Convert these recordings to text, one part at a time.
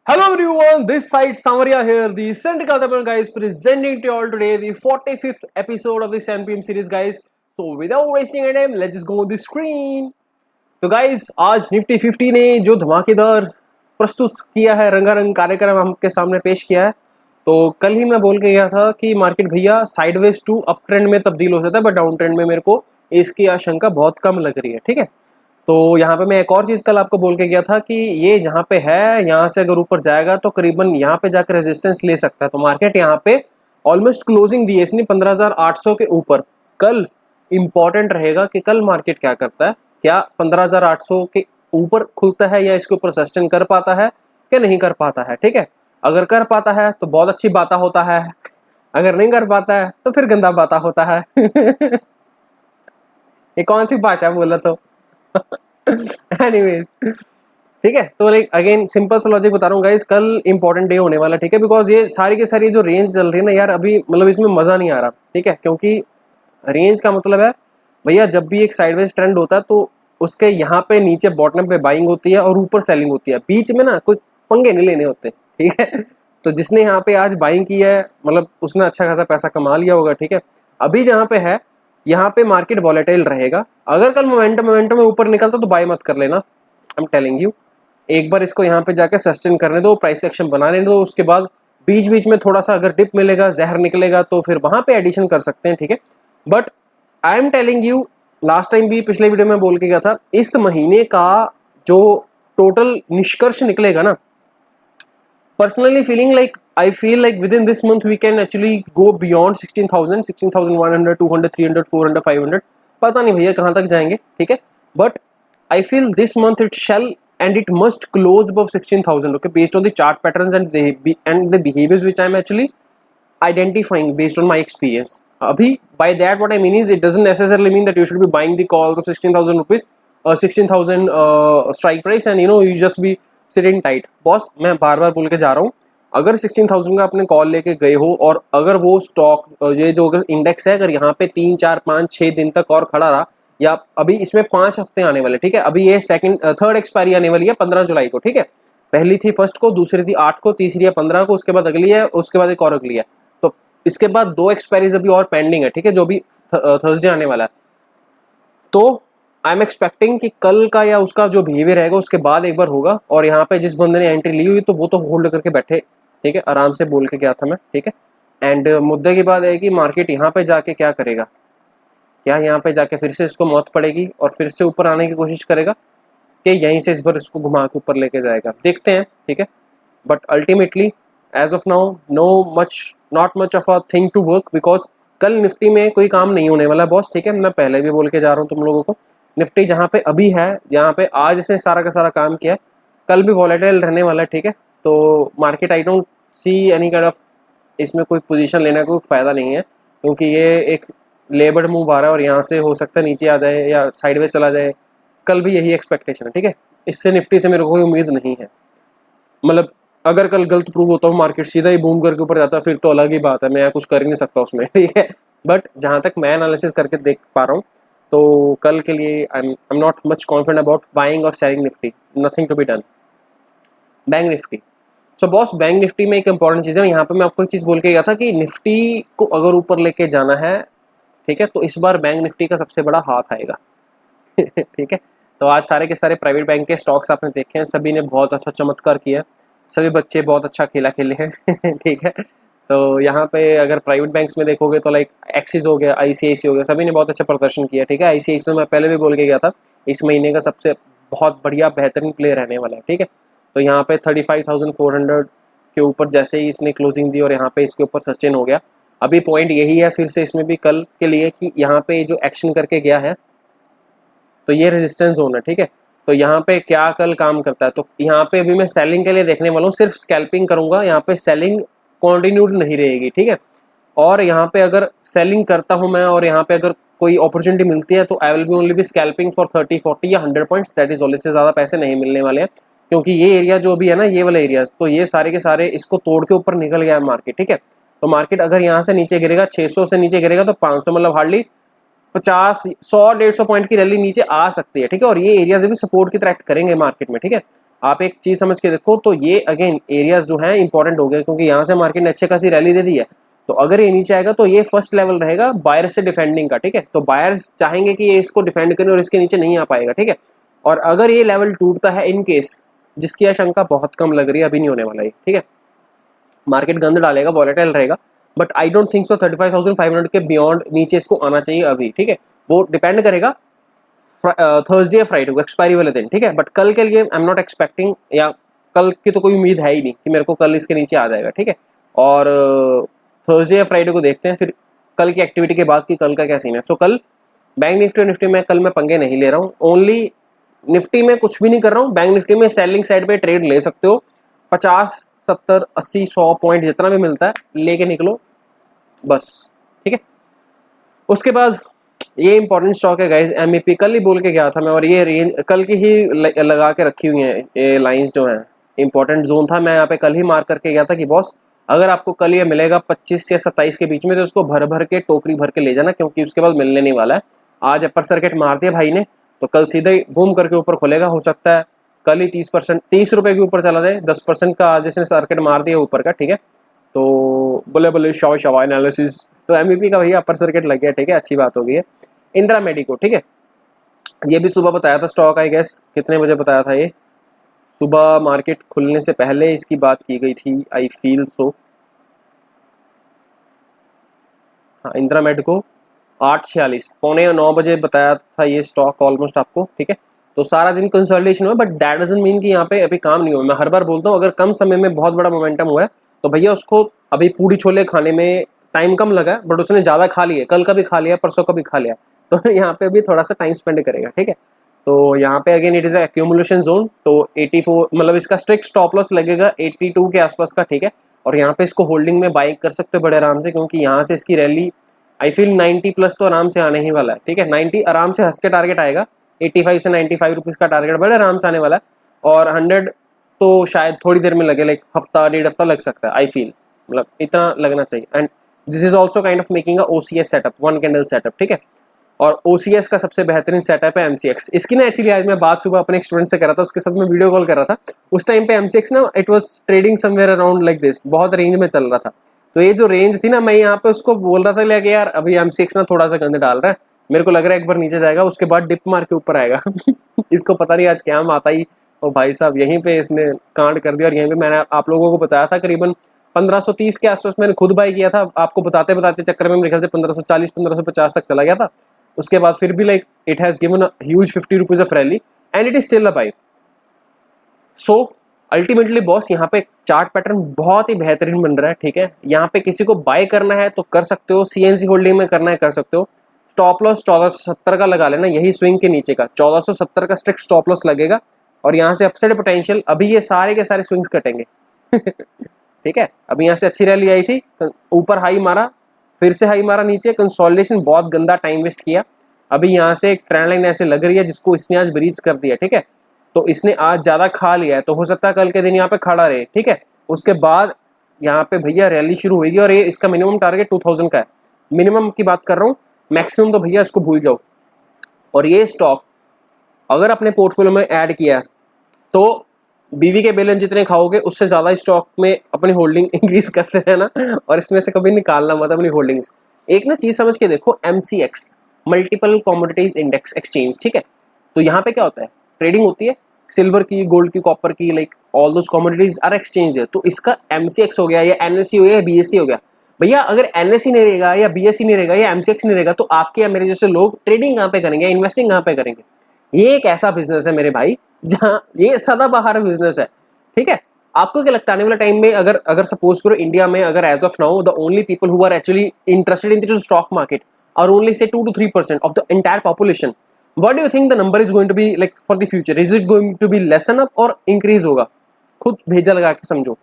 Hello everyone, this side Samaria here, the Central Kaltapan guys presenting to you all today the 45th episode of this 10 PM series guys. So without wasting any time, let's just go on the screen. तो guys आज Nifty 50 ने जो धमाकेदार प्रस्तुत किया है, रंगारंग कार्यक्रम आपके सामने पेश किया है। तो कल ही मैं बोल के गया था कि मार्केट भैया साइडवेज टू अप ट्रेंड में तब्दील हो सकता है, बट डाउन ट्रेंड में मेरे को इसकी आशंका बहुत कम लग रही है। ठीक है, तो यहाँ पे मैं एक और चीज़ कल आपको बोल के गया था कि ये जहाँ पे है, यहाँ से अगर ऊपर जाएगा तो करीबन यहाँ पे जाकर रेजिस्टेंस ले सकता है। तो मार्केट यहाँ पे ऑलमोस्ट क्लोजिंग दी है इसने 15,800 के ऊपर। कल इम्पॉर्टेंट रहेगा कि कल मार्केट क्या करता है, क्या 15,800 के ऊपर खुलता है या इसके ऊपर सस्टेन कर पाता है कि नहीं कर पाता है। ठीक है, अगर कर पाता है तो बहुत अच्छी बात होता है, अगर नहीं कर पाता है तो फिर गंदा बात होता है। ये कौन सी भाषा बोला तो। एनीवेज ठीक है, तो लाइक अगेन सिंपल सा लॉजिक बता रहा हूँ गाइस, कल इंपॉर्टेंट डे होने वाला। ठीक है, बिकॉज ये सारी की सारी जो रेंज चल रही है ना यार, अभी मतलब इसमें मज़ा नहीं आ रहा। ठीक है, क्योंकि रेंज का मतलब है भैया जब भी एक साइडवेज ट्रेंड होता है तो उसके यहाँ पे नीचे बॉटम पे बाइंग होती है और ऊपर सेलिंग होती है, बीच में ना कोई पंगे नहीं लेने होते। ठीक है, तो जिसने यहाँ पे आज बाइंग की है मतलब उसने अच्छा खासा पैसा कमा लिया होगा। ठीक है, अभी जहाँ पे है यहाँ पे मार्केट वॉलेटाइल रहेगा। अगर कल मोमेंटम में ऊपर निकलता तो बाय मत कर लेना, आई एम टेलिंग यू। एक बार इसको यहाँ पे जाके सस्टेन करने दो, प्राइस एक्शन बनाने दो, उसके बाद बीच बीच में थोड़ा सा अगर डिप मिलेगा, जहर निकलेगा तो फिर वहां पे एडिशन कर सकते हैं। ठीक है, but I am telling you, last time भी पिछले वीडियो में बोल के गया था, इस महीने का जो टोटल निष्कर्ष निकलेगा ना, personally feeling like I feel like within this month we can actually go beyond 16,000, 16,100, 200, 300, 400, 500, पता नहीं भैया कहाँ तक जाएंगे। ठीक है, but I feel this month it shall and it must close above 16,000, okay, based on the chart patterns and the behaviors which I'm actually identifying based on my experience. अभी by that what I mean is it doesn't necessarily mean that you should be buying the call to 16,000 rupees, 16,000 strike price and you just be sitting tight. Boss मैं बार बार बोल के जा रहा हूँ, अगर 16,000 का अपने कॉल लेके गए हो और अगर वो स्टॉक ये जो अगर इंडेक्स है अगर यहाँ पे 3, 4, 5, 6 दिन तक और खड़ा रहा, या अभी इसमें 5 हफ्ते आने वाले। ठीक है, अभी ये थर्ड एक्सपायरी आने वाली है 15 जुलाई को। ठीक है, पहली थी 1 को, दूसरी थी 8 को, तीसरी है 15 को, उसके बाद अगली है, उसके बाद एक और अगली है। तो इसके बाद 2 एक्सपायरीज अभी और पेंडिंग है। ठीक है, जो भी थर्सडे आने वाला है। तो आई एम एक्सपेक्टिंग कि कल का या उसका जो बिहेवियर रहेगा उसके बाद एक बार होगा, और यहाँ पे जिस बंदे ने एंट्री ली हुई तो वो तो होल्ड करके बैठे। ठीक है, आराम से बोल के गया था मैं। ठीक है, एंड मुद्दे की बात है कि मार्केट यहाँ पे जाके क्या करेगा, क्या यहाँ पे जाके फिर से इसको मौत पड़ेगी और फिर से ऊपर आने की कोशिश करेगा कि यहीं से इस बार इसको घुमा के ऊपर लेके जाएगा, देखते हैं। ठीक है, but ultimately as of now not much of a thing to work, because कल निफ्टी में कोई काम नहीं होने वाला बॉस। ठीक है, मैं पहले भी बोल के जा रहा हूँ तुम लोगों को, निफ्टी जहाँ पे अभी है, जहाँ पे आज इसने सारा का सारा काम किया, कल भी वॉलेटाइल रहने वाला है। ठीक है, तो market I don't see any kind of इसमें कोई पोजीशन लेने का कोई फ़ायदा नहीं है, क्योंकि ये एक लेबर्ड मूव आ रहा है और यहाँ से हो सकता है नीचे आ जाए या साइडवेज चला जाए। कल भी यही एक्सपेक्टेशन है। ठीक है, इससे निफ्टी से मेरे को कोई उम्मीद नहीं है। मतलब अगर कल गलत प्रूव होता हूँ, मार्केट सीधा ही बूम करके ऊपर जाता है, फिर तो अलग ही बात है, मैं कुछ कर ही नहीं सकता उसमें। ठीक है, बट जहाँ तक मैं एनालिसिस करके देख पा रहा हूँ तो कल के लिए I am not much confident about buying और selling Nifty, nothing to be done. Bank Nifty, so boss bank Nifty में एक इंपॉर्टेंट चीज़ है, यहाँ पे मैं आपको एक चीज़ बोल के गया था कि निफ्टी को अगर ऊपर लेके जाना है, ठीक है, तो इस बार बैंक निफ्टी का सबसे बड़ा हाथ आएगा। ठीक है, तो आज सारे के सारे प्राइवेट बैंक के स्टॉक्स आपने देखे हैं, सभी ने बहुत अच्छा चमत्कार किया, सभी बच्चे बहुत अच्छा खेला खेले हैं। ठीक है, तो यहाँ पे अगर प्राइवेट बैंक्स में देखोगे तो लाइक एक्सिस हो गया, आईसीआईसी हो गया, सभी ने बहुत अच्छा प्रदर्शन किया। ठीक है, आईसीआईसी तो मैं पहले भी बोल के गया था इस महीने का सबसे बहुत बढ़िया बेहतरीन प्ले रहने वाला है। ठीक है, तो यहाँ पे 35,400 के ऊपर जैसे ही इसने क्लोजिंग दी और यहाँ पे इसके ऊपर सस्टेन हो गया। अभी पॉइंट यही है फिर से इसमें भी कल के लिए कि यहाँ पे जो एक्शन करके गया है तो ये रेजिस्टेंस जोन है। ठीक है, तो यहाँ पे क्या कल काम करता है, तो यहाँ पे अभी मैं सेलिंग के लिए देखने वाला हूँ, सिर्फ स्कैल्पिंग करूँगा, यहाँ पे सेलिंग कॉन्टिन्यूड नहीं रहेगी। ठीक है, और यहाँ पे अगर सेलिंग करता हूँ मैं और यहाँ पे अगर कोई अपॉर्चुनिटी मिलती है तो I will be only be scalping for 30, 40 या 100 पॉइंट्स, दैट इज ऑल। इससे ज़्यादा पैसे नहीं मिलने वाले हैं, क्योंकि ये एरिया जो भी है ना, ये वाला एरिया, तो ये सारे के सारे इसको तोड़ के ऊपर निकल गया है मार्केट। ठीक है, तो मार्केट अगर यहाँ से नीचे गिरेगा, 600 से नीचे गिरेगा तो 500 मतलब हार्डली 50, 100, 150 पॉइंट की रैली नीचे आ सकती है। ठीक है, और ये एरियाज भी सपोर्ट की तरह एक्ट करेंगे मार्केट में। ठीक है, आप एक चीज समझ के देखो, तो ये अगेन एरियाज जो हैं इंपॉर्टेंट हो गए, क्योंकि यहाँ से मार्केट ने अच्छे खासी रैली दे दी है। तो अगर ये नीचे आएगा तो ये फर्स्ट लेवल रहेगा बायर से डिफेंडिंग का, ठीक है। तो बायर्स चाहेंगे कि ये इसको डिफेंड करें और इसके नीचे नहीं आ पाएगा, ठीक है। और अगर ये लेवल टूटता है इन केस, जिसकी आशंका बहुत कम लग रही है, अभी नहीं होने वाला है, ठीक है, मार्केट गंद डालेगा, वॉलेटाइल रहेगा, but I don't think so 35,500 के बियॉन्ड नीचे इसको आना चाहिए अभी, ठीक है। वो डिपेंड करेगा थर्सडे या फ्राइडे को एक्सपायरी वाले दिन, ठीक है। बट कल के लिए आई एम नॉट एक्सपेक्टिंग, या कल की तो कोई उम्मीद है ही नहीं कि मेरे को कल इसके नीचे आ जाएगा, ठीक है। और थर्सडे या फ्राइडे को देखते हैं फिर कल की एक्टिविटी के बाद कि कल का क्या सीन है। सो कल बैंक निफ्टी और निफ्टी में कल मैं पंगे नहीं ले रहा हूँ, ओनली निफ्टी में कुछ भी नहीं कर रहा हूँ। बैंक निफ्टी में सेलिंग साइड पे ट्रेड ले सकते हो, 50, 70, 80, 100 पॉइंट जितना भी मिलता है लेके निकलो बस, ठीक है। उसके बाद ये इंपॉर्टेंट स्टॉक है गाइस, एमईपी कल ही बोल के गया था मैं, और ये रेंज कल की ही लगा के रखी हुई है, ये लाइंस जो हैं इंपॉर्टेंट जोन था, मैं यहाँ पे कल ही मार्क करके गया था कि बॉस अगर आपको कल ये मिलेगा 25 या 27 के बीच में, तो उसको भर भर के टोकरी भर के ले जाना, क्योंकि उसके बाद मिलने नहीं वाला है। आज अपर सर्किट मार दिया भाई ने, तो कल सीधा ही बूम करके ऊपर खुलेगा, हो सकता है कल ही 30%, 30 रुपये के ऊपर चला जाए, 10% का आज जिसने सर्किट मार दिया ऊपर का, ठीक है। तो बोले बोले शवा शवा एनालिसिस, तो एमईपी का भैया अपर सर्किट लग गया, ठीक है, अच्छी बात हो गई है। इंदिरा मेडिको, ठीक है, ये भी सुबह बताया था स्टॉक, आई गेस कितने बजे बताया था, ये सुबह मार्केट खुलने से पहले इसकी बात की गई थी, आई फील सो। हाँ, इंदिरा मेडिको 8:46 8:45 बताया था ये स्टॉक ऑलमोस्ट आपको, ठीक है। तो सारा दिन कंसोलिडेशन हुआ, बट दैट डजंट मीन कि यहाँ पे अभी काम नहीं हुआ। मैं हर बार बोलता हूँ अगर कम समय में बहुत बड़ा मोमेंटम हुआ है तो भैया उसको अभी पूड़ी छोले खाने में टाइम कम लगा, बट उसने ज़्यादा खा लिया, कल का भी खा लिया, परसों का भी खा लिया, तो यहाँ पे अभी थोड़ा सा टाइम स्पेंड करेगा, ठीक है। तो यहाँ पे again it is accumulation zone, तो 84 मतलब इसका स्ट्रिक्ट स्टॉप लॉस लगेगा 82 के आसपास का, ठीक है। और यहाँ पे इसको होल्डिंग में बाई कर सकते हो बड़े आराम से, क्योंकि यहाँ से इसकी रैली आई फील 90 प्लस तो आराम से आने ही वाला है, ठीक है। 90 आराम से हंस के टारगेट आएगा, 85 से 95 रुपीज़ का टारगेट बड़े आराम से आने वाला है, और 100 तो शायद थोड़ी देर में लगे, लाइक हफ्ता डेढ़ हफ्ता लग सकता है, आई फील मतलब इतना लगना चाहिए। And this is also kind of making a OCS setup, one candle setup, ठीक है। और OCS का सबसे बेहतरीन सेटअप है MCX। इसकी ना एक्चुअली आज मैं बात सुबह अपने एक स्टूडेंट से कर रहा था, उसके साथ मैं वीडियो कॉल कर रहा था, उस टाइम पे MCX ना it was trading somewhere around like this, बहुत रेंज में चल रहा था। तो ये जो रेंज थी ना, मैं यहाँ पे उसको बोल रहा था लेके यार अभी MCX ना थोड़ा सा गंद डाल रहा है, मेरे को लग रहा है एक बार नीचे जाएगा, उसके बाद डिप मार के ऊपर आएगा इसको पता नहीं आज क्या आता ही, और भाई साहब यहीं पे इसने कांड कर दिया। और यहीं पे मैंने आप लोगों को बताया था करीबन 1530 के आसपास मैंने खुद बाई किया था, आपको बताते बताते चक्कर में मेरे ख्याल से 1540 1550 तक चला गया था। उसके बाद फिर भी like it has given a huge 50 rupees of rally and it is still a by. So ultimately boss यहाँ पे चार्ट पैटर्न बहुत ही बेहतरीन बन रहा है, ठीक है। यहाँ पे किसी को बाय करना है तो कर सकते हो, CNC होल्डिंग में करना है कर सकते हो। स्टॉप लॉस 1470 का लगा लेना, यही स्विंग के नीचे का 1470 का स्ट्रिक्ट स्टॉप लॉस लगेगा, और यहाँ से अपसाइड पोटेंशियल, अभी ये सारे के सारे स्विंग्स कटेंगे ठीक है। अभी यहाँ से अच्छी रैली आई थी, ऊपर हाई मारा, फिर से हाई मारा, नीचे कंसोलिडेशन, बहुत गंदा टाइम वेस्ट किया। अभी यहाँ से एक ट्रेंड लाइन ऐसे लग रही है जिसको इसने आज ब्रीच कर दिया, ठीक है। तो इसने आज ज़्यादा खा लिया है, तो हो सकता है कल के दिन यहाँ पे खड़ा रहे, ठीक है। उसके बाद यहाँ पे भैया रैली शुरू होगी, और ये इसका मिनिमम टारगेट 2000 का है, मिनिमम की बात कर रहा हूँ, मैक्सिमम तो भैया इसको भूल जाओ। और ये स्टॉक अगर अपने पोर्टफोलियो में ऐड किया तो बीवी के बैलेंस जितने खाओगे उससे ज़्यादा स्टॉक में अपनी होल्डिंग इंक्रीज करते रहना, और इसमें से कभी निकालना मत अपनी होल्डिंग्स। एक ना चीज़ समझ के देखो, MCX multiple commodities index exchange, ठीक है। तो यहाँ पे क्या होता है, ट्रेडिंग होती है सिल्वर की, गोल्ड की, कॉपर की, like all those commodities are exchange है। तो इसका MCX हो गया या NSE हो गया या BSE हो गया। भैया अगर NSE नहीं रहेगा या BSE नहीं रहेगा या MCX नहीं रहेगा, तो आपके या मेरे जैसे लोग ट्रेडिंग कहाँ पे करेंगे, इन्वेस्टिंग कहाँ पे करेंगे। ये एक ऐसा बिजनेस है मेरे भाई जहाँ ये सदाबहार बिजनेस है, ठीक है। आपको क्या लगता है आने वाले टाइम में अगर सपोज करो इंडिया में अगर as of now the only people who are actually interested in the stock market are only say 2 to 3% of the entire population, what do you think the number is going to be like for the future, is it going to be lessen up और increase होगा, खुद भेजा लगा के समझो।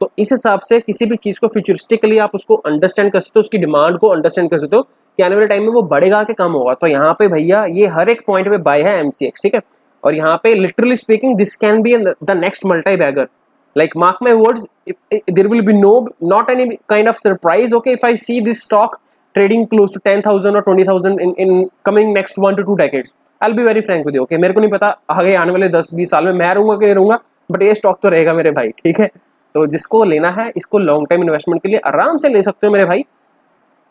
तो इस हिसाब से किसी भी चीज को फ्यूचरिस्टिकली आप उसको अंडरस्टैंड कर सकते हो, उसकी डिमांड को अंडरस्टैंड कर सकते हो कि आने वाले टाइम में वो बढ़ेगा कि कम होगा। तो यहाँ पे भैया ये हर एक पॉइंट पे बाय है MCX, ठीक है। और यहाँ पे literally speaking this can be the next multibagger, like mark my words, there will be not any kind of surprise, okay, if I see this stock trading close to 10,000 or 20,000 in coming next 1 to 2 decades. I'll be very frank with you, okay, मेरे को नहीं पता आगे आने वाले 10-20 साल में मैं रहूंगा कि नहीं रहूंगा, बट ये स्टॉक तो रहेगा मेरे भाई, ठीक है। तो जिसको लेना है इसको लॉन्ग टाइम इन्वेस्टमेंट के लिए आराम से ले सकते हो मेरे भाई,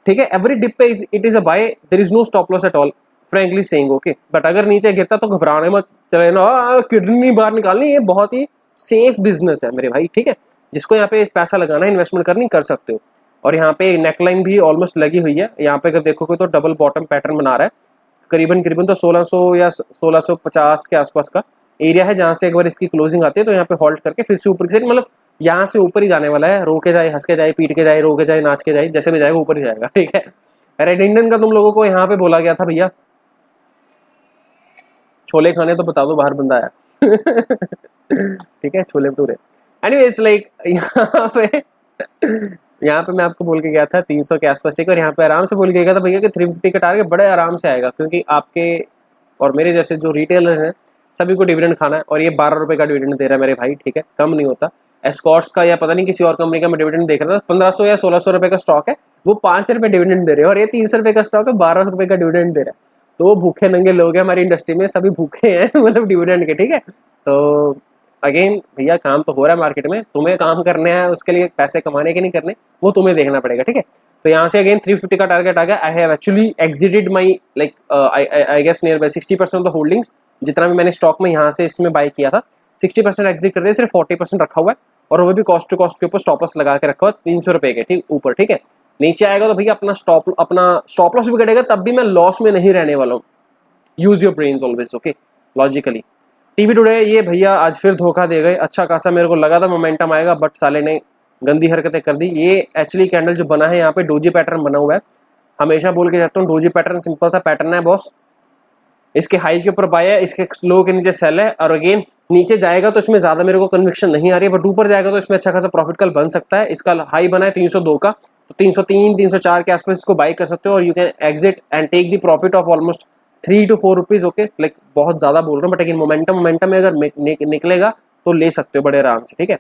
ठीक है। एवरी डिप पे it is a buy, there is no stop loss at all, frankly saying, okay. But अगर नीचे गिरता तो घबराने मत, चले ना किडनी बाहर निकालनी, ये बहुत ही सेफ बिजनेस है मेरे भाई, ठीक है। जिसको यहाँ पे पैसा लगाना है, इन्वेस्टमेंट करनी, कर सकते हो। और यहाँ पे नेकलाइन भी ऑलमोस्ट लगी हुई है, यहाँ पे अगर देखोगे तो डबल बॉटम पैटर्न बना रहा है, करीबन करीबन तो 1600 या 1650 के आसपास का एरिया है, जहाँ से एक बार इसकी क्लोजिंग आती है तो यहाँ पे होल्ड करके फिर से ऊपर की साइड, मतलब यहाँ से ऊपर ही जाने वाला है, रो के जाए, हंस के जाए, पीट के जाए, रो के जाए, नाच के जाए, जैसे भी जाएगा ऊपर ही जाएगा, ठीक है। रेड इंडियन का तुम लोगों को यहाँ पे बोला गया था भैया, छोले खाने तो बता दो बाहर बंदा आया ठीक है, छोले भटूरे। एनीवेज लाइक यहाँ पे मैं आपको बोल के गया था 300 के आसपास, ठीक है। और यहाँ पे आराम से बोल के गया था भैया कि 350 का टारगेट बड़े आराम से आएगा, क्योंकि आपके और मेरे जैसे जो रिटेलर्स हैं सभी को डिविडेंड खाना है, और ये 12 रुपये का डिविडेंड दे रहा है मेरे भाई, ठीक है, कम नहीं होता। एस्कॉर्ट्स का या पता नहीं किसी और कंपनी का मैं डिविडेंड देख रहा था, 1500 या 1600 रुपये का स्टॉक है, वो 5 रुपये डिविडेंड दे रहे हैं, और ये 300 रुपये का स्टॉक है, 12 रुपये का डिविडेंड दे रहा है। तो भूखे नंगे लोग हैं हमारी इंडस्ट्री में, सभी भूखे हैं मतलब डिविडेंड के, ठीक है। तो अगेन भैया काम तो हो रहा है मार्केट में, तुम्हें काम करने हैं, उसके लिए पैसे कमाने के नहीं करने, वो तुम्हें देखना पड़ेगा, ठीक है। तो यहाँ से अगेन 350 का टारगेट आ गया। I have actually exited my like I guess near by 60% of the holdings, जितना भी मैंने स्टॉक में यहाँ से इसमें बाय किया था 60% एग्जिट कर दिया, सिर्फ 40% रखा हुआ है, और वो भी कॉस्ट टू कॉस्ट के ऊपर स्टॉप लॉस लगा के रखा हुआ 300 रुपये के, ठीक ऊपर, ठीक है। नीचे आएगा तो भैया अपना स्टॉप लॉस भी कटेगा, तब भी मैं लॉस में नहीं रहने वाला हूँ। Use your brains always, okay, logically. TV today ये भैया आज फिर धोखा दे गए, अच्छा खासा मेरे को लगा था मोमेंटम आएगा, बट साले ने गंदी हरकतें कर दी। ये एक्चुअली कैंडल जो बना है यहाँ पे डोजी पैटर्न बना हुआ है, हमेशा बोल के जाता हूँ डोजी पैटर्न सिंपल सा पैटर्न है बॉस। इसके हाई के ऊपर बाय है, इसके लो के नीचे सेल है, और अगेन नीचे जाएगा तो इसमें ज्यादा मेरे को कन्विक्शन नहीं आ रही है, बट ऊपर जाएगा तो इसमें अच्छा खासा प्रॉफिट कल बन सकता है। इसका हाई बना है 302 का, तो 303 304 के आसपास इसको बाय कर सकते हो, और you can exit and take the profit of almost 3 to 4 rupees, okay. Like बहुत ज्यादा बोल रहा हूँ, बट अगेन मोमेंटम में अगर निकलेगा तो ले सकते हो बड़े आराम से, ठीक है।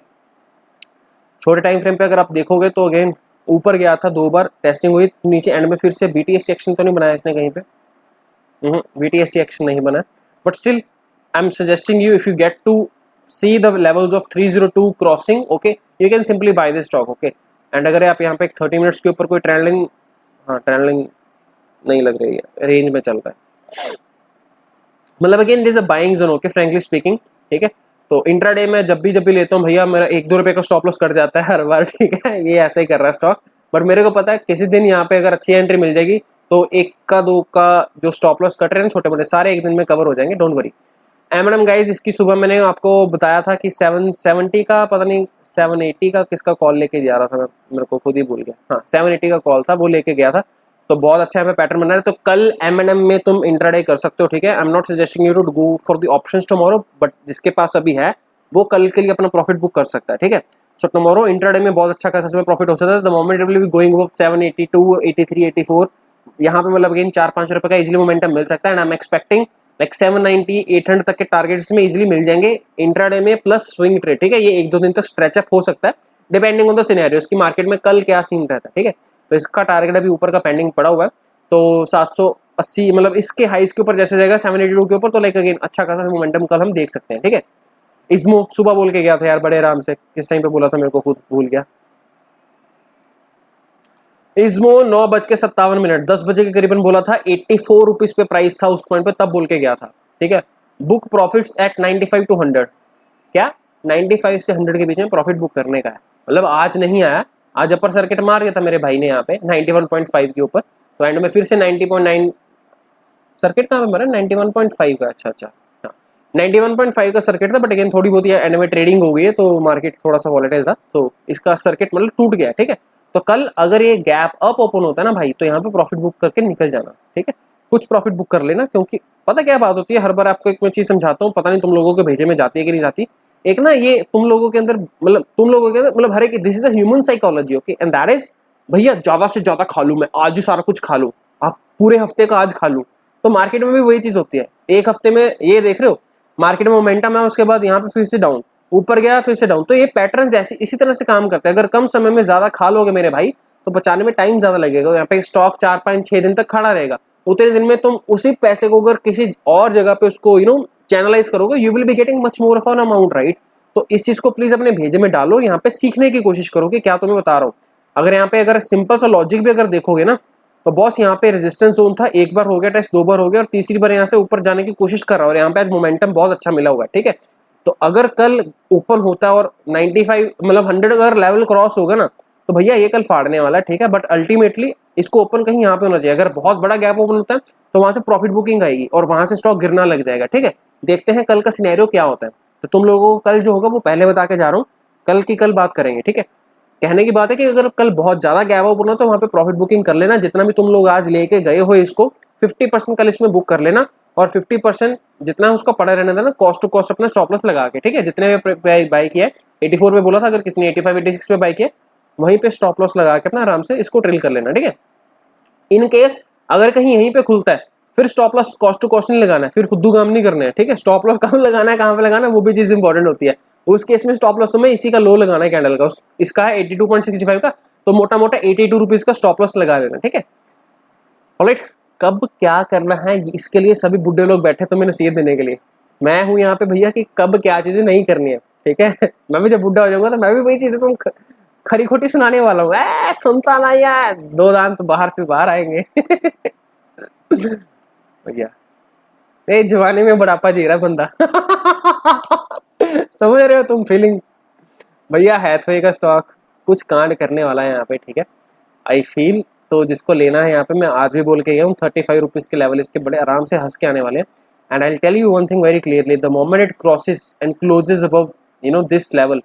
छोटे टाइम फ्रेम पे अगर आप देखोगे तो अगेन ऊपर गया था, 2 बार टेस्टिंग हुई, नीचे एंड में फिर से BTST एक्शन तो नहीं बनाया इसने कहीं पे, BTST एक्शन नहीं बना, but still I am suggesting you, if you get to see the levels of 302 crossing, okay, you can simply buy this stock, okay. And अगर आप यहाँ पे 30 मिनट्स के ऊपर कोई ट्रेंड लाइन, हाँ ट्रेंड लाइन नहीं लग रही है, रेंज में चल रहा है, मतलब again it is a buying zone, okay, frankly speaking, ठीक है। तो इंट्राडे में जब भी लेता हूँ भैया, मेरा 1-2 रुपये का स्टॉप लॉस कर जाता है हर बार, ठीक है, ये ऐसा ही कर रहा है स्टॉक। बट मेरे को पता है किसी दिन यहाँ पे अगर अच्छी एंट्री मिल जाएगी तो 1 का 2 का जो स्टॉप लॉस कट रहे हैं छोटे मोटे सारे एक दिन में कवर हो जाएंगे, डोंट वरी। M&M गाइज, इसकी सुबह मैंने आपको बताया था कि 770 का, पता नहीं 780 का किसका कॉल लेके जा रहा था मैं, मेरे को खुद ही भूल गया, हाँ 780 का कॉल था, वो लेके गया था। तो बहुत अच्छा है, पैटर्न बना है, तो कल M&M में तुम इंट्राडे कर सकते हो, ठीक है। I am not suggesting you to go for the options tomorrow, but जिसके पास अभी है वो कल के लिए अपना प्रॉफिट बुक कर सकता है, ठीक है। सो टुमारो इंट्राडे में बहुत अच्छा खासा इसमें प्रॉफिट हो सकता है। The moment will be going above 782 83 84, यहाँ पे मतलब अगेन 4-5 रुपये का इजीली मोमेंटम मिल सकता है, and I am expecting like 790 800 तक के टारगेट्स में इजीली मिल जाएंगे इंट्राडे में, प्लस स्विंग ट्रेड, ठीक है। ये 1-2 दिन तक स्ट्रेचअप हो सकता है डिपेंडिंग ऑन द सिनेरियोस की मार्केट में कल क्या सीन रहता है, ठीक है। तो इसका टारगेट अभी ऊपर का पेंडिंग पड़ा हुआ है, तो 780 मतलब इसके हाइस के ऊपर जैसे जाएगा 782 के ऊपर, तो लाइक अगेन अच्छा खासा मोमेंटम कल हम देख सकते हैं, ठीक है। इसमो सुबह बोल के गया था यार बड़े आराम से, किस टाइम पे बोला था मेरे को खुद भूल गया। इसमो 9:57, 10 बजे के करीबन बोला था, 84 रुपीज पे प्राइस था उस पॉइंट पे, तब बोल के गया था, ठीक है। बुक प्रॉफिट्स एट 95 to 100, क्या 95 से 100 के बीच में प्रॉफिट बुक करने का है, मतलब आज नहीं आया, आज अपर सर्किट मार दिया था मेरे भाई ने यहाँ पे 91.5 के ऊपर, तो एंड में फिर से 90.9 सर्किट कहाँ पे मारा, 91.5 का, अच्छा 91.5 का सर्किट था, बट अगेन थोड़ी बहुत एंड में ट्रेडिंग हो गई है, तो मार्केट थोड़ा सा वॉलेटाइल था, तो इसका सर्किट मतलब टूट गया, ठीक है। तो कल अगर ये गैप अप ओपन होता है ना भाई, तो यहाँ पे प्रॉफिट बुक करके निकल जाना, ठीक है, कुछ प्रॉफिट बुक कर लेना, क्योंकि पता क्या बात होती है, हर बार आपको एक मैं चीज समझाता हूँ, पता नहीं तुम लोगों के भेजे में जाती है कि नहीं जाती, एक ना ये तुम लोगों के अंदर मतलब हर एक, this is a human psychology, okay, and that is भैया ज्यादा से ज्यादा खा लूं मैं, आज ही सारा कुछ खा लूं, आप पूरे हफ्ते का आज खा लूं। तो मार्केट में भी वही चीज होती है, एक हफ्ते में ये देख रहे हो मार्केट में मोमेंटम है, उसके बाद यहाँ पे फिर से डाउन, ऊपर गया फिर से डाउन, तो ये पैटर्न ऐसी इसी तरह से काम करते हैं। अगर कम समय में ज्यादा खा लोगे मेरे भाई, तो बचाने में टाइम ज्यादा लगेगा, यहाँ पे स्टॉक 4-5-6 दिन तक खड़ा रहेगा, उतने दिन में तुम उसी पैसे को अगर किसी और जगह पे उसको चैनलाइज करोगे, you will be getting much more of an amount, right. तो इस चीज को प्लीज अपने भेजे में डालो और यहाँ पे सीखने की कोशिश करो कि क्या तुम्हें बता रहा हूँ। अगर यहाँ पे अगर सिंपल सा लॉजिक भी अगर देखोगे ना, तो बॉस यहाँ पे रेजिस्टेंस जोन था, एक बार हो गया टेस्ट, 2 बार हो गया और तीसरी बार यहाँ से ऊपर जाने की कोशिश कर रहा है और यहाँ पे आज मोमेंटम बहुत अच्छा मिला हुआ है, ठीक है। तो अगर कल ओपन होता है और 95 मतलब 100 अगर लेवल क्रॉस होगा ना, तो भैया ये कल फाड़ने वाला है, ठीक है। बट अल्टीमेटली इसको ओपन कहीं यहाँ पे होना चाहिए। अगर बहुत बड़ा गैप ओपन होता है तो वहां से प्रॉफिट बुकिंग आएगी और वहां से स्टॉक गिरना लग जाएगा, ठीक है। देखते हैं कल का सिनेरियो क्या होता है। तो तुम लोगों को कल जो होगा वो पहले बता के जा रहा हूँ, कल की कल बात करेंगे, ठीक है। कहने की बात है कि अगर कल बहुत ज्यादा गैप ओपन हो तो वहां पे प्रॉफिट बुकिंग कर लेना। जितना भी तुम लोग आज लेके गए हो इसको 50% कल इसमें बुक कर लेना और 50% जितना उसका पड़ा रहने देना, कॉस्ट टू कॉस्ट अपना स्टॉप लॉस लगा के, ठीक है। जितने में बाई किया है 84 में बोला था, अगर किसी ने 85 86 पे बाई किया वहीं पे स्टॉप लॉस लगा के अपना आराम से इसको ट्रेल कर लेना, ठीक है। इन केस अगर कहीं यहीं पे खुलता है फिर stop loss cost to cost नहीं लगाना है, फिर फुद्दू काम नहीं करना है, ठीक है। स्टॉप लॉस कहाँ लगाना है, कहाँ पे लगाना है, वो भी चीज इंपॉर्टेंट होती है। उस केस में स्टॉप लॉस तुम्हें इसी का लो लगाना है कैंडल का, इसका है 82.65 का, तो मोटा मोटा 82 रुपीज का स्टॉप लॉस लगा देना, ठीक है। ऑलराइट, कब क्या करना है इसके लिए सभी बुढ़े लोग बैठे तो मैं नसीहत देने के लिए मैं हूं यहाँ पे भैया कि कब क्या चीजें नहीं करनी है, ठीक है। मैं भी जब बुढ़ा हो जाऊंगा तो मैं भी वही चीजें तुम खरी खोटी सुनाने वाला हूँ, सुनता ना यार, 2 दांत तो बाहर से बाहर आएंगे। भैया ये जवानी में बुढ़ापा जी रहा बंदा। समझ रहे हो तुम फीलिंग। भैया हैथवे का स्टॉक कुछ कांड करने वाला है यहाँ पे, ठीक है। आई फील तो जिसको लेना है यहाँ पे मैं आज भी बोल के गया हूँ 35 रुपीज के लेवल इसके बड़े आराम से हंस के आने वाले हैं। And I tell you one thing very clearly, the moment it crosses and closes above this level,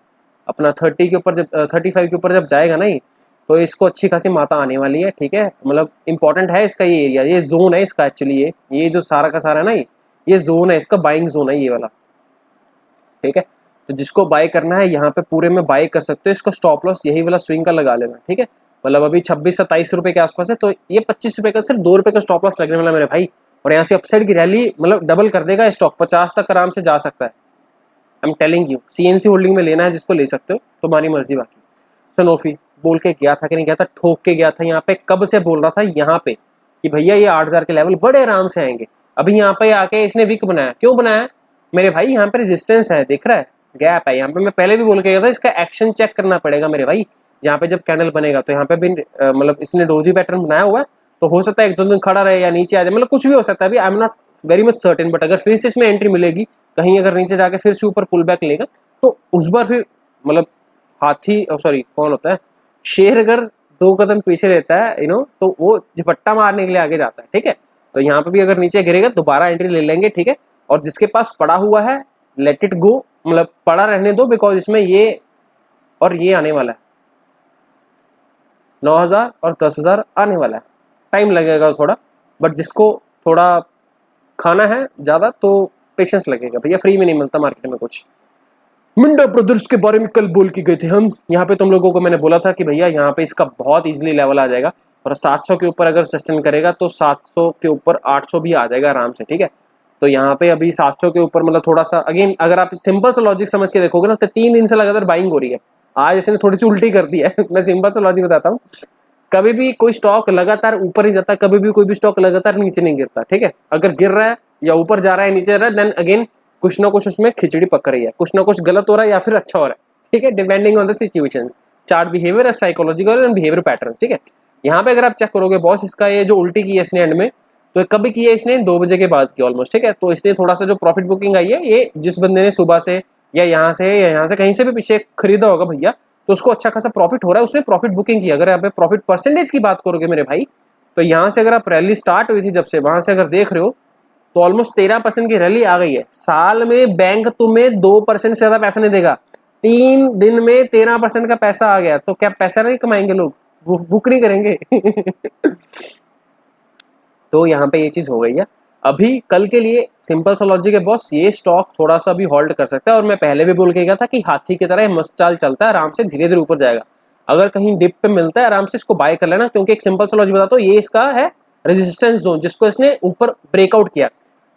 अपना 30 के ऊपर जब 35 के ऊपर जब जाएगा ना ये, तो इसको अच्छी खासी माता आने वाली है, ठीक है। मतलब इंपॉर्टेंट है इसका ये एरिया, ये जोन है इसका एक्चुअली, ये जो सारा का सारा है ना, ये जोन है इसका, बाइंग जोन है ये वाला, ठीक है। तो जिसको बाय करना है यहाँ पे पूरे में बाय कर सकते हो। इसको स्टॉप लॉस यही वाला स्विंग का लगा लेना, ठीक है। मतलब अभी 26-27 रुपए के आसपास है, तो ये 25 रुपए का सिर्फ 2 रुपए का स्टॉप लॉस लगने वाला मेरे भाई। और यहाँ से अपसाइड की रैली मतलब डबल कर देगा, स्टॉक 50 तक आराम से जा सकता है। I am telling you, CNC holding में लेना है जिसको ले सकते हो, तुम्हारी मर्जी। बाकी सनोफी बोल के गया था कि नहीं गया था, ठोक के गया था यहाँ पे, कब से बोल रहा था यहाँ पे कि भैया ये 8000 के लेवल बड़े आराम से आएंगे। अभी यहाँ पे आके इसने वीक बनाया, क्यों बनाया मेरे भाई, यहाँ पे रेजिस्टेंस है, दिख रहा है, गैप है यहाँ पे। मैं पहले भी बोल के गया था इसका एक्शन चेक करना पड़ेगा मेरे भाई। यहाँ पे जब कैंडल बनेगा तो यहाँ पे भी मतलब इसने डोजी पैटर्न बनाया हुआ है, तो हो सकता है 1-2 दिन खड़ा रहे या नीचे आ जाए, मतलब कुछ भी हो सकता है। अभी आई am not very much certain, but अगर फिर से इसमें एंट्री मिलेगी कहीं, अगर नीचे जाके फिर से ऊपर पुल बैक लेगा तो उस बार फिर मतलब हाथी सॉरी कौन होता है, शेर अगर 2 कदम पीछे रहता है तो वो झपट्टा मारने के लिए आगे जाता है, ठीक है। तो यहाँ पे भी अगर नीचे गिरेगा दोबारा एंट्री ले लेंगे, ठीक है। और जिसके पास पड़ा हुआ है लेट इट गो, मतलब पड़ा रहने दो, बिकॉज इसमें ये और ये आने वाला है 9000 और 10,000 आने वाला है, टाइम लगेगा थोड़ा, बट जिसको थोड़ा खाना है ज्यादा तो पेशेंस लगेगा भैया, फ्री में नहीं मिलता मार्केट में कुछ। मिंडा ब्रदर्स के बारे में कल बोल के गए थे हम, यहाँ पे तुम लोगों को मैंने बोला था कि भैया यहाँ पे इसका बहुत इजीली लेवल आ जाएगा और 700 के ऊपर अगर सस्टेन करेगा तो 700 के ऊपर 800 भी आ जाएगा आराम से, ठीक है। तो यहाँ पे अभी 700 के ऊपर मतलब थोड़ा सा अगेन अगर आप सिंपल सा लॉजिक समझ के देखोगे ना, तो 3 दिन से लगातार बाइंग हो रही है। आज इसने थोड़ी सी उल्टी कर दी है। मैं सिंपल सा लॉजिक बताता हूँ, कभी भी कोई स्टॉक लगातार ऊपर ही जाता है, कभी भी कोई भी स्टॉक लगातार नीचे नहीं गिरता, ठीक है। अगर गिर रहा है या ऊपर जा रहा है नीचे जा रहा है, देन अगेन कुछ ना कुछ उसमें खिचड़ी पक रही है, कुछ ना कुछ गलत हो रहा है या फिर अच्छा हो रहा है, ठीक है, depending on the situations, chart behaviour, psychological and behaviour patterns, ठीक है। यहाँ पे अगर आप चेक करोगे बॉस, इसका ये जो उल्टी की है इसने एंड में, तो कभी की है इसने 2 बजे के बाद की ऑलमोस्ट, ठीक है। तो इसलिए थोड़ा सा जो प्रॉफिट बुकिंग आई है, ये जिस बंदे ने सुबह से या यहाँ से कहीं से भी पीछे खरीदा होगा भैया, तो उसको अच्छा खासा प्रॉफिट हो रहा है, उसने प्रॉफिट बुकिंग की। अगर यहाँ पे प्रॉफिट परसेंटेज की बात करोगे मेरे भाई, तो यहाँ से अगर आप रैली स्टार्ट हुई थी जब से, वहां से अगर देख रहे हो तो ऑलमोस्ट 13% की रैली आ गई है। साल में बैंक तुम्हें 2% से ज्यादा पैसा नहीं देगा, 3 दिन में 13% का पैसा आ गया, तो क्या पैसा नहीं कमाएंगे लोग, बुक नहीं करेंगे। तो यहाँ पे ये चीज हो गई है। अभी कल के लिए सिंपल सा लॉजिक है बॉस, ये स्टॉक थोड़ा सा भी होल्ड कर सकता है, और मैं पहले भी बोल के गया था कि हाथी की तरह मस्त चाल चलता है, आराम से धीरे धीरे ऊपर जाएगा। अगर कहीं डिप पे मिलता है आराम से इसको बाय कर लेना, क्योंकि एक सिंपल सा लॉजिक बताता हूँ, ये इसका है रेजिस्टेंस जोन, जिसको इसने ऊपर ब्रेकआउट किया।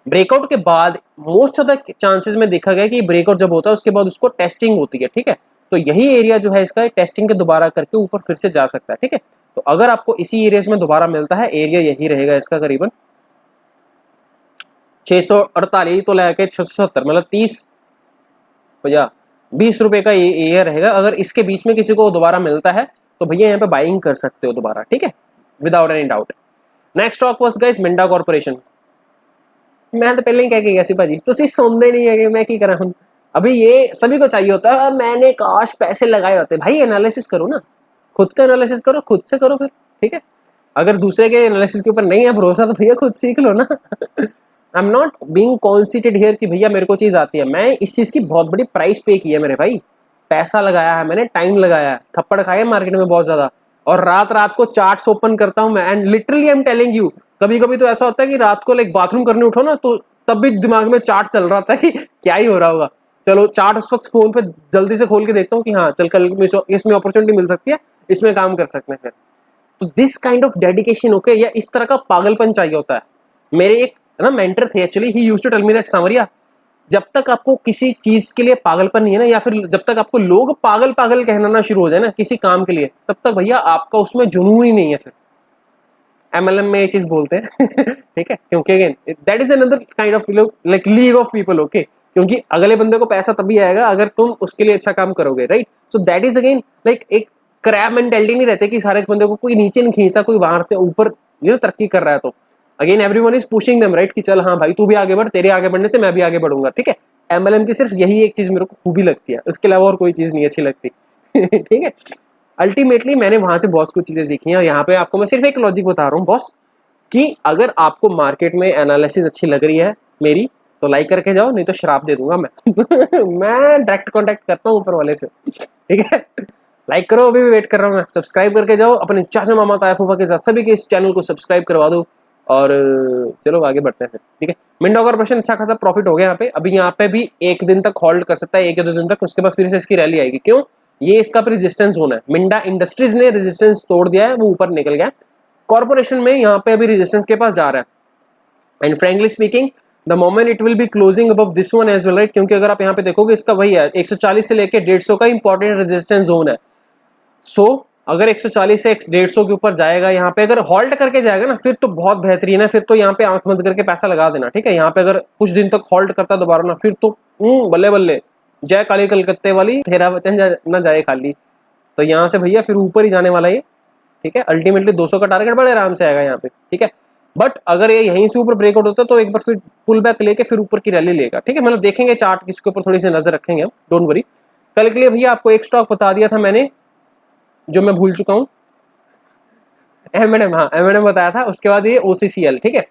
ब्रेकआउट के बाद मोस्ट ऑफ द चांसेस में देखा गया कि ब्रेकआउट जब होता है उसके बाद उसको टेस्टिंग होती है, ठीक है। तो यही एरिया जो है इसका टेस्टिंग के दोबारा करके ऊपर फिर से जा सकता है, ठीक है। तो अगर आपको इसी एरियाज में दोबारा मिलता है, एरिया यही रहेगा इसका करीबन 648 तो लेके 670, मतलब 30 भैया ₹20 का ये रहेगा। अगर इसके बीच में किसी को दोबारा मिलता है तो भैया यहाँ पे बाइंग कर सकते हो दोबारा, ठीक है, without any doubt. Next stock was guys Minda corporation. मैं तो पहले ही कह के गया सी भाजी, तुसी सुनते नहीं है कि मैं की करा हूं। अभी ये सभी को चाहिए होता है, मैंने काश पैसे लगाए होते। भाई एनालिसिस करो ना, खुद का एनालिसिस करो, खुद से करो फिर, ठीक है। अगर दूसरे के एनालिसिस के ऊपर नहीं है भरोसा तो भैया खुद सीख लो ना। I am not being conceited here कि भैया मेरे को चीज आती है। मैं इस चीज की बहुत बड़ी प्राइस पे की है मेरे भाई, पैसा लगाया है मैंने, टाइम लगाया है, थप्पड़ खाए मार्केट में बहुत ज्यादा, और रात रात को चार्ट्स ओपन करता हूं मैं। And literally I am telling you, कभी कभी तो ऐसा होता है कि रात को लाइक बाथरूम करने उठो ना तो तब भी दिमाग में चार्ट चल रहा था कि क्या ही हो रहा होगा। चलो चार्ट उस वक्त फोन पे जल्दी से खोल के देखता हूँ कि हाँ चल कल इसमें अपॉर्चुनिटी मिल सकती है, इसमें काम कर सकते हैं फिर। तो this kind of dedication, okay, या इस तरह का पागलपन चाहिए होता है। मेरे एक ना मेंटर थे actually, he used to tell me that Sanwariya, जब तक आपको किसी चीज के लिए पागलपन नहीं है ना, या फिर जब तक आपको लोग पागल पागल कहना ना शुरू हो जाए ना किसी काम के लिए, तब तक भैया आपका उसमें जुनून ही नहीं है। फिर एमएलएम में ये चीज बोलते हैं ठीक है, क्योंकि again that is another kind of like league of people, okay, क्योंकि अगले बंदे को पैसा तभी आएगा अगर तुम उसके लिए अच्छा काम करोगे, right. So that is again like एक क्रैब मेंटालिटी नहीं रहती कि सारे बंदे को कोई नीचे नहीं खींचता, कोई बाहर से ऊपर तरक्की कर रहा है तो again everyone is pushing them, right, कि चल हाँ भाई तू भी आगे बढ़, तेरे आगे बढ़ने से मैं भी आगे बढ़ूंगा, ठीक है। एमएलएम की सिर्फ यही एक चीज मेरे को खूबी लगती है, उसके अलावा और कोई चीज नहीं अच्छी लगती ठीक है। अल्टीमेटली मैंने वहां से बहुत कुछ चीजें सीखी हैं। यहाँ पे आपको मैं सिर्फ एक लॉजिक बता रहा हूँ बॉस, कि अगर आपको मार्केट में एनालिसिस अच्छी लग रही है मेरी तो लाइक करके जाओ, नहीं तो श्राप दे दूंगा मैं मैं डायरेक्ट कांटेक्ट करता हूँ ऊपर वाले से, ठीक है। लाइक करो, अभी भी वेट कर रहा हूँ मैं। सब्सक्राइब करके जाओ, अपने चाचा मामा ताया फूफा के साथ सभी के इस चैनल को सब्सक्राइब करवा दो, और चलो आगे बढ़ते हैं फिर, ठीक है। मिंडा कॉर्पोरेशन अच्छा खासा प्रॉफिट हो गया यहाँ पे। अभी यहाँ पे भी एक दिन तक होल्ड कर सकता है, एक या दो दिन तक, उसके बाद फिर से इसकी रैली आएगी। क्यों? ये इसका रेजिस्टेंस जोन है। मिंडा इंडस्ट्रीज ने रेजिस्टेंस तोड़ दिया है, वो ऊपर निकल गया। कॉर्पोरेशन में यहाँ पे अभी रेजिस्टेंस के पास जा रहा है। And frankly speaking the moment it will be closing above this one as well, right, क्योंकि अगर आप यहाँ पे देखोगे इसका वही है 140 से लेके 150 का इंपॉर्टेंट रेजिस्टेंस जोन है। सो अगर 140 से 150 के ऊपर जाएगा, यहाँ पे अगर होल्ड करके जाएगा ना फिर तो बहुत बेहतरीन है, फिर तो यहाँ पे आंख बंद करके पैसा लगा देना, ठीक है। यहाँ पे अगर कुछ दिन तक होल्ड करता दोबारा ना, फिर तो बल्ले बल्ले, जय काली कलकत्ते वाली, तेरा वचन ना जाए खाली। तो यहाँ से भैया फिर ऊपर ही जाने वाला ये, ठीक है। अल्टीमेटली 200 का टारगेट बड़े आराम से आएगा यहाँ पे, ठीक है। बट अगर ये यहीं से ऊपर ब्रेकआउट होता है तो एक बार फिर पुल बैक लेके फिर ऊपर की रैली लेगा, ठीक है। मतलब देखेंगे चार्ट, इसके ऊपर थोड़ी सी नजर रखेंगे हम, डोंट वरी। कल के लिए भैया आपको एक स्टॉक बता दिया था मैंने जो मैं भूल चुका हूँ, एमएनएम, हाँ एमएनएम बताया था। उसके बाद ये ओसीसीएल, ठीक है।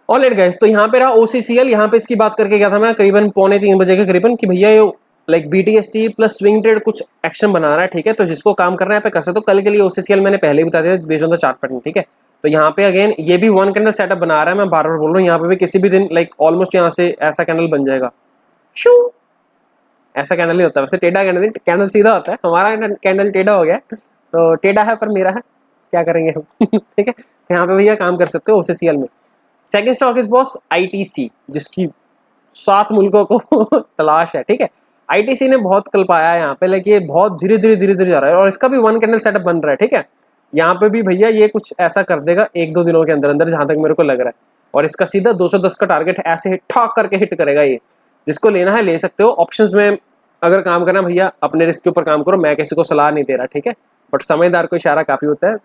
ऑलराइट गाइस, तो यहाँ पे रहा ओसीसीएल। यहाँ पे इसकी बात करके गया था मैं करीबन 2:45 बजे के करीबन, कि भैया ये like BTST plus swing trade कुछ एक्शन बना रहा है, ठीक है। तो जिसको काम करना है पे कर सकते हो। कल के लिए ओसीसीएल मैंने पहले ही बता दिया based on the chart pattern, ठीक है। तो यहाँ पे अगेन ये भी वन कैंडल सेटअप बना रहा है, मैं बार बार बोल रहा हूँ। यहाँ पे भी किसी भी दिन लाइक ऑलमोस्ट यहाँ से ऐसा कैंडल बन जाएगा, शू, ऐसा कैंडल नहीं होता वैसे, टेढ़ा कैंडल नहीं, कैंडल सीधा होता है। हमारा कैंडल टेढ़ा हो गया, तो टेढ़ा है पर मेरा है, क्या करेंगे हम ठीक है। तो यहाँ पे भैया काम कर सकते हो ओसीसीएल में। Second stock is boss ITC, जिसकी 7 मुल्कों को तलाश है, ठीक है। आईटीसी ने बहुत कल पाया है यहाँ पे, लेकिन ये बहुत धीरे धीरे जा रहा है, और इसका भी वन कैंडल सेटअप बन रहा है, ठीक है। यहाँ पे भी भैया ये कुछ ऐसा कर देगा 1-2 दिनों के अंदर अंदर, जहां तक मेरे को लग रहा है। और इसका सीधा 210 का टारगेट ऐसे ठॉक करके हिट करेगा ये। जिसको लेना है ले सकते हो। ऑप्शंस में अगर काम करना भैया अपने रिस्क के ऊपर काम करो, मैं किसी को सलाह नहीं दे रहा, ठीक है। बट समझदार को इशारा काफी होता है,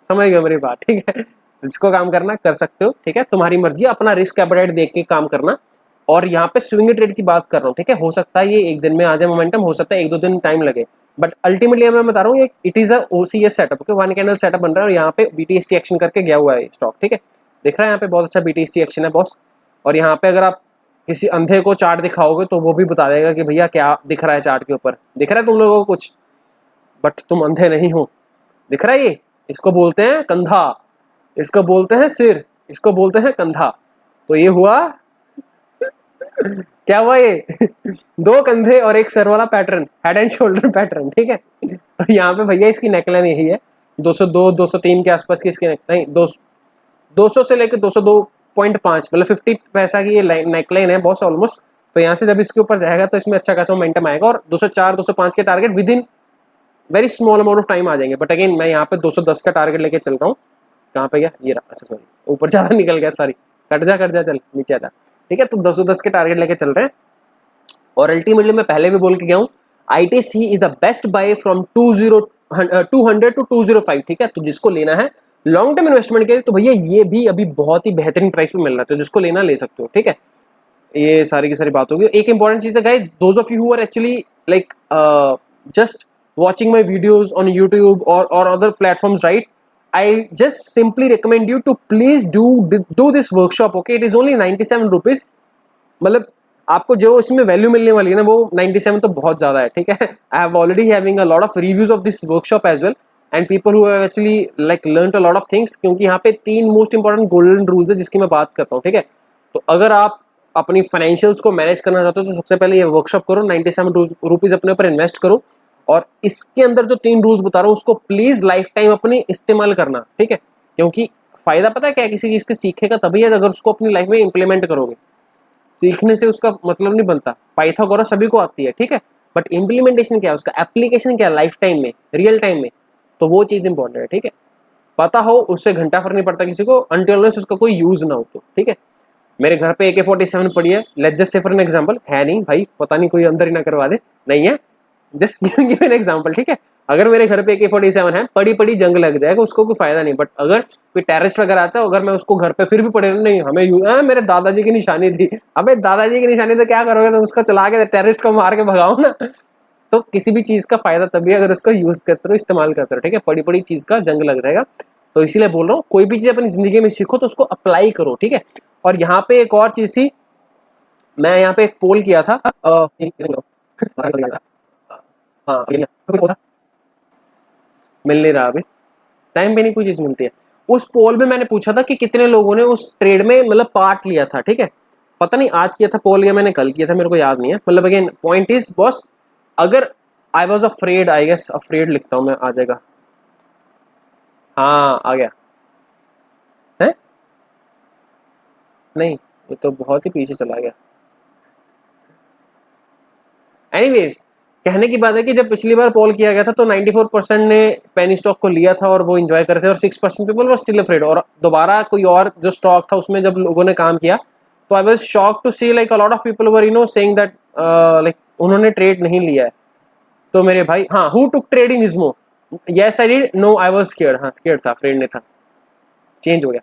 समझ गए मेरी बात, ठीक है। जिसको काम करना कर सकते हो, ठीक है। तुम्हारी मर्जी, अपना रिस्क एपेटाइट देख के काम करना। और यहाँ पे स्विंग ट्रेड की बात कर रहा हूँ, ठीक है। हो सकता है ये एक दिन में आ जाए मोमेंटम, हो सकता है 1-2 दिन टाइम लगे, बट अल्टीमेटली मैं बता रहा हूँ it is a OCS setup, okay, one candle setup बन रहा है। और यहाँ पे बीटीएसटी एक्शन करके गया हुआ है स्टॉक, ठीक है। दिख रहा है यहाँ पे बहुत अच्छा बीटीएसटी एक्शन है बॉस। और यहाँ पे अगर आप किसी अंधे को चार्ट दिखाओगे तो वो भी बता देगा कि भैया क्या दिख रहा है चार्ट के ऊपर, दिख रहा है तुम लोगों को कुछ, बट तुम अंधे नहीं हो। दिख रहा है ये, इसको बोलते हैं कंधा, इसको बोलते हैं सिर, इसको बोलते हैं कंधा। तो ये हुआ क्या हुआ ये 2 कंधे और एक सर वाला pattern, head and shoulder pattern, ठीक है। तो यहाँ पे भैया इसकी नेकलाइन यही है, 202-203 के आसपास की इसकी नहीं, 200 से लेकर 202.5, मतलब 50 पैसा की ये नेकलाइन है बॉस ऑलमोस्ट। तो यहाँ से जब इसके ऊपर जाएगा तो इसमें अच्छा खासा मोमेंटम आएगा, और 204-205 के target within very small amount of time आ जाएंगे। बट अगेन मैं यहाँ पे 210 का टारगेट लेके चल रहा हूँ। कहाँ पे गया ये रहा, अच्छा सॉरी ऊपर ज्यादा निकल गया, सॉरी, कट जा चल नीचे आता, ठीक है। तो 210 के टारगेट लेके चल रहे हैं। और अल्टीमेटली मैं पहले भी बोल के गया हूँ, ITC is the best buy from 200 to 205, ठीक है। तो जिसको लेना है लॉन्ग टर्म इन्वेस्टमेंट के लिए, तो भैया ये भी अभी बहुत ही बेहतरीन प्राइस पे मिल रहा है, तो जिसको लेना ले सकते हो, ठीक है। ये सारी की सारी बात होगी। एक इंपॉर्टेंट चीज है guys, those of you who are actually like just watching my videos on YouTube or other platforms, right? I just simply recommend you to please do this workshop, okay? It is only 97 rupees. मतलब आपको जो इसमें value मिलने वाली है ना वो 97 तो बहुत ज़्यादा है, ठीक है। I have already having a lot of reviews of this workshop as well and people who have actually like learned a lot of things, क्योंकि यहाँ पे 3 मोस्ट इंपॉर्टेंट गोल्डन रूल्स है जिसकी मैं बात करता हूँ, ठीक है। तो अगर आप अपनी फाइनेंशियल्स को मैनेज करना चाहते हो तो सबसे पहले ये वर्कशॉप करो, 97 रुपीज़ अपने ऊपर इन्वेस्ट करो, और इसके अंदर जो 3 रूल्स बता रहा हूँ उसको प्लीज़ लाइफ टाइम अपने इस्तेमाल करना, ठीक है। क्योंकि फ़ायदा पता है क्या, किसी चीज़ के सीखेगा तभी है अगर उसको अपनी लाइफ में इंप्लीमेंट करोगे। सीखने से उसका मतलब नहीं बनता, पाइथागोरस सभी को आती है, ठीक है, बट इम्प्लीमेंटेशन क्या है, उसका एप्लीकेशन क्या है लाइफ टाइम में, रियल टाइम में, तो वो चीज़ इंपॉर्टेंट है, ठीक है। पता हो उससे घंटा फर्क नहीं पड़ता किसी को, अनटिल उसका कोई यूज़ ना हो तो, ठीक है। मेरे घर पे AK-47 पड़ी है, let's just say for an example, है नहीं भाई, पता नहीं कोई अंदर ही ना करवा दे, नहीं है, जस्ट गिव एन एग्जांपल, ठीक है। अगर मेरे घर पे AK-47 है, पड़ी पड़ी जंग लग जाएगा, उसको कोई फायदा नहीं, बट अगर कोई टेररिस्ट वगैरह आता है, अगर मैं उसको घर पे फिर भी पड़े नहीं, हमें मेरे दादाजी की निशानी थी, अबे दादाजी की निशानी तो क्या करोगे तुम, उसको चला के टेररिस्ट को मार के भगाओ ना। तो किसी भी चीज़ का फायदा तभी अगर उसको यूज़ करते रहो, इस्तेमाल करते रहो, ठीक है। बड़ी बड़ी चीज़ का जंग लग जाएगा, तो इसीलिए बोल रहा हूँ कोई भी चीज़ अपनी ज़िंदगी में सीखो तो उसको अप्लाई करो, ठीक है। और यहाँ पे एक और चीज़ थी, मैं यहाँ पे एक पोल किया था, हाँ मिल नहीं रहा अभी, टाइम पे नहीं कोई चीज़ मिलती है। उस पोल में मैंने पूछा था कि कितने लोगों ने उस ट्रेड में मतलब पार्ट लिया था, ठीक है। पता नहीं आज किया था पोल या मैंने कल किया था, मेरे को याद नहीं है। मतलब अगेन पॉइंट इज बॉस, अगर I was afraid, I guess afraid लिखता हूँ मैं, आ जाएगा, हाँ आ गया है, नहीं ये तो बहुत ही पीछे चला गया। एनीवेज कहने की बात है कि जब पिछली बार पोल किया गया था तो 94% ने पेनी स्टॉक को लिया था और वो एंजॉय करते थे, और 6% पीपल वर स्टिल अफ्रेड। और दोबारा कोई और जो स्टॉक था उसमें जब लोगों ने काम किया तो I was shock to see like a lot of people were saying that like उन्होंने ट्रेड नहीं लिया है। तो मेरे भाई, हाँ, हु टुक ट्रेड इन इज्मो, yes I did, no I was scared, हाँ स्केयर्ड था, फ्रेंड ने था, चेंज हो गया।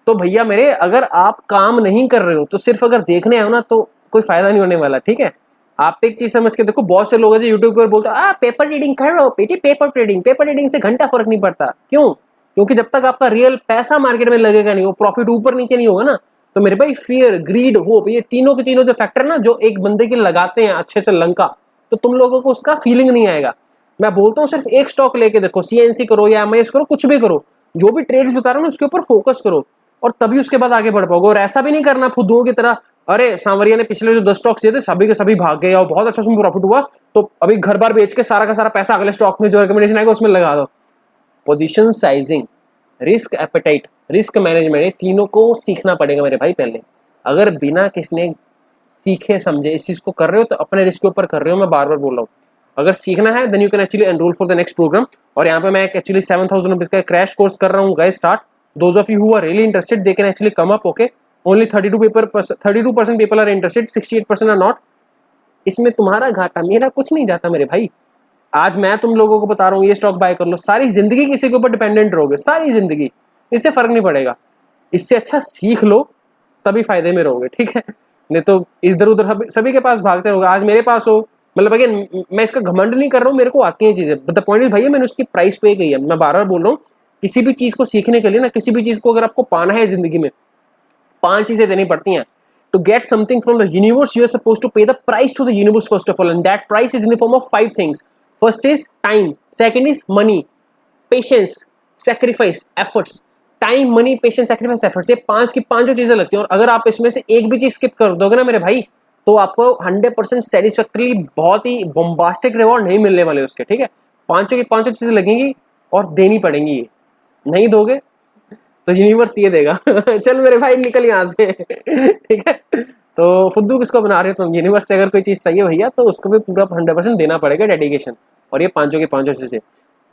तो भैया मेरे, अगर आप काम नहीं कर रहे हो तो सिर्फ अगर देखने आओ ना तो कोई फायदा नहीं होने वाला, ठीक है। आप एक चीज समझ के देखो, बहुत से लोग हैं जो यूट्यूब पर बोलते हैं पेपर ट्रेडिंग कर रहे हो बेटी, पेपर ट्रेडिंग से घंटा फर्क नहीं पड़ता। क्यों? क्योंकि जब तक आपका रियल पैसा मार्केट में लगेगा नहीं, वो प्रॉफिट ऊपर नीचे नहीं होगा ना। तो मेरे भाई फियर, ग्रीड, होप, ये तीनों के तीनों जो फैक्टर ना जो एक बंदे के लगाते हैं अच्छे से लंका, तो तुम लोगों को उसका फीलिंग नहीं आएगा। मैं बोलता हूँ सिर्फ एक स्टॉक लेके देखो, CNC करो या MIS करो, कुछ भी करो, जो भी ट्रेड्स बता रहा हूँ उसके ऊपर फोकस करो, और तभी उसके बाद आगे बढ़ पाओगे। और ऐसा भी नहीं करना फुद्दुओं की तरह, अरे सांवरिया ने पिछले जो 10 स्टॉक्स दिए थे सभी के सभी भाग गए और बहुत अच्छा उसमें प्रॉफिट हुआ, तो अभी घर बार बेच के सारा का सारा पैसा अगले स्टॉक में जो रिकमेंडेशन आएगा उसमें लगा दो। Position sizing, risk appetite, risk management, ये तीनों को सीखना पड़ेगा मेरे भाई पहले। अगर बिना किसने सीखे समझे इस चीज़ को कर रहे हो तो अपने रिस्क के ऊपर कर रहे हो, मैं बार बार बोल रहा हूँ। अगर सीखना है then you can actually enrol for the next programme. और यहाँ पे मैं एक्चुअली 7,000 रुपीज़ का क्रैश कोर्स कर रहा हूँ guys start. Those of you who are really interested they can actually come up, okay. Only 32% people are interested, 68% are not. इसमें तुम्हारा घाटा, मेरा कुछ नहीं जाता मेरे भाई। आज मैं तुम लोगों को बता रहा हूँ ये स्टॉक बाय कर लो, सारी जिंदगी किसी के ऊपर डिपेंडेंट रहोगे, सारी जिंदगी, इससे फर्क नहीं पड़ेगा। इससे अच्छा सीख लो तभी फायदे में रहोगे, ठीक है। नहीं तो इधर उधर सभी के पास भागते रहोगे। आज मेरे पास हो, मतलब अगेन मैं इसका घमंड नहीं कर रहा हूँ, मेरे को आती हैं चीजें, बट द पॉइंट इज भैया मैंने उसकी प्राइस पे गई है। मैं बार बार बोल रहा हूँ, किसी भी चीज को सीखने के लिए ना, किसी भी चीज को अगर आपको पाना है जिंदगी में, 5 चीजें देनी पड़ती हैं। To get something from the universe, you are supposed to pay the price to the universe first of all, and that price is in the form of 5 things. First is time, second is money, patience, sacrifice, efforts. Time, money, patience, sacrifice, efforts, ये 5 की 5 चीजें लगती हैं। और अगर आप इसमें से एक भी चीज स्किप कर दोगे ना मेरे भाई, तो आपको 100% सेटिस्फैक्टरली बहुत ही बॉम्बास्टिक रिवॉर्ड नहीं मिलने वाले उसके, ठीक है। 5 की 5 चीजें लगेंगी और देनी पड़ेंगी, ये नहीं दोगे तो यूनिवर्स ये देगा। चल मेरे भाई निकल यहाँ से, ठीक है। तो फुद्दू किसको बना रहे हो तुम, यूनिवर्स से अगर कोई चीज़ चाहिए भैया तो उसको भी पूरा 100% देना पड़ेगा, डेडिकेशन। और ये 5 की 5 चीज़ें,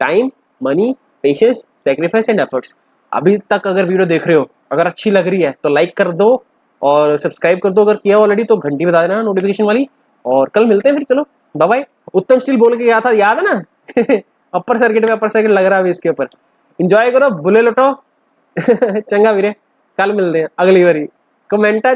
time, money, patience, sacrifice and efforts. अभी तक अगर वीडियो देख रहे हो, अगर अच्छी लग रही है तो लाइक कर दो और सब्सक्राइब कर दो, अगर किया ऑलरेडी तो घंटी बता देना नोटिफिकेशन वाली। और कल मिलते हैं फिर, चलो बाय बाय। उत्तम स्टील बोल के गया था, याद है ना? अपर सर्किट में अपर सर्किट लग रहा है अभी इसके ऊपर। इंजॉय करो, बुले लुटो। चंगा वीरे, कल मिलते हैं अगली बारी। कमेंटा